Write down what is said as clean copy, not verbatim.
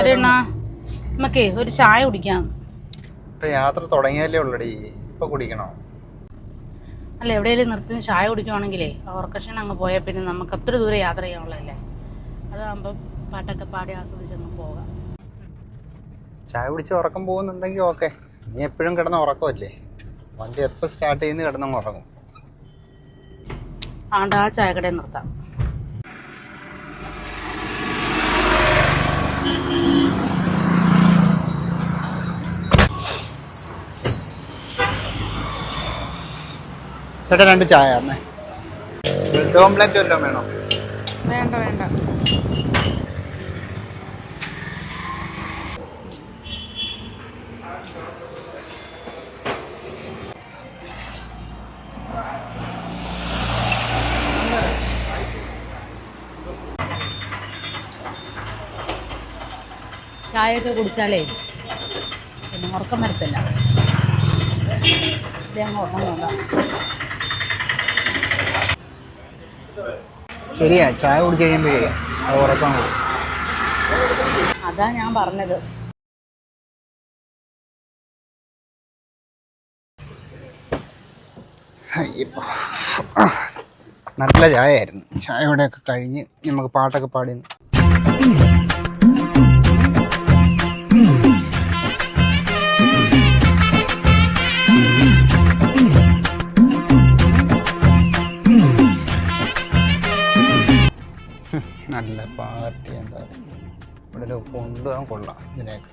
പറയണ നമുക്കേ ഒരു ചായ കുടിക്കാം. ഇപ്പൊ യാത്ര തുടങ്ങിയാലേ ഉള്ളടി, ഇപ്പൊ കുടിക്കണോ? അല്ല, എവിടെയെങ്കിലും നിർത്തി ചായ കുടിക്കുവാണെങ്കിലേ ഓർക്കഷൻ അങ്ങ് പോയാൽ പിന്നെ നമുക്ക് അത്ര ദൂരം യാത്ര ചെയ്യാനുള്ളതല്ലേ. അതാകുമ്പോൾ പാട്ടൊക്കെ പാടി ആസ്വദിച്ചങ്ങ് പോകാം. ചായ കുടിച്ച് ഉറക്കം പോകുന്നുണ്ടെങ്കിൽ ഓക്കെ. നീ എപ്പോഴും കിടന്ന് ഉറക്കമല്ലേ, വണ്ടി എപ്പോൾ സ്റ്റാർട്ട് ചെയ്യുന്ന കിടന്നങ്ങ് ഉറങ്ങും. ആണ്ട് ആ ചായക്കടയിൽ നിർത്താം. ചേട്ടാ 2 ചായ അമ്മേ. ബ്രെഡ് ഓംലെറ്റ് വല്ലതും വേണോ? വേണ്ട വേണ്ട. ചായയൊക്കെ കുടിച്ചാലേ പിന്നെ ഉറക്കം വരത്തില്ല. അങ്ങ് ഉറങ്ങുന്നുണ്ടോ? ശരിയാ, ചായ കുടിച്ച് കഴിയുമ്പോഴേ അത് ഉറക്കം വരും. അതാ ഞാൻ പറഞ്ഞത്. നല്ല ചായയായിരുന്നു. ചായയോടെയൊക്കെ കഴിഞ്ഞ് നമുക്ക് പാട്ടൊക്കെ പാടി നല്ല പാർട്ടി. എന്താ ഇവിടെ കൊണ്ടുപോകാൻ കൊള്ളാം ഇതിനെയൊക്കെ.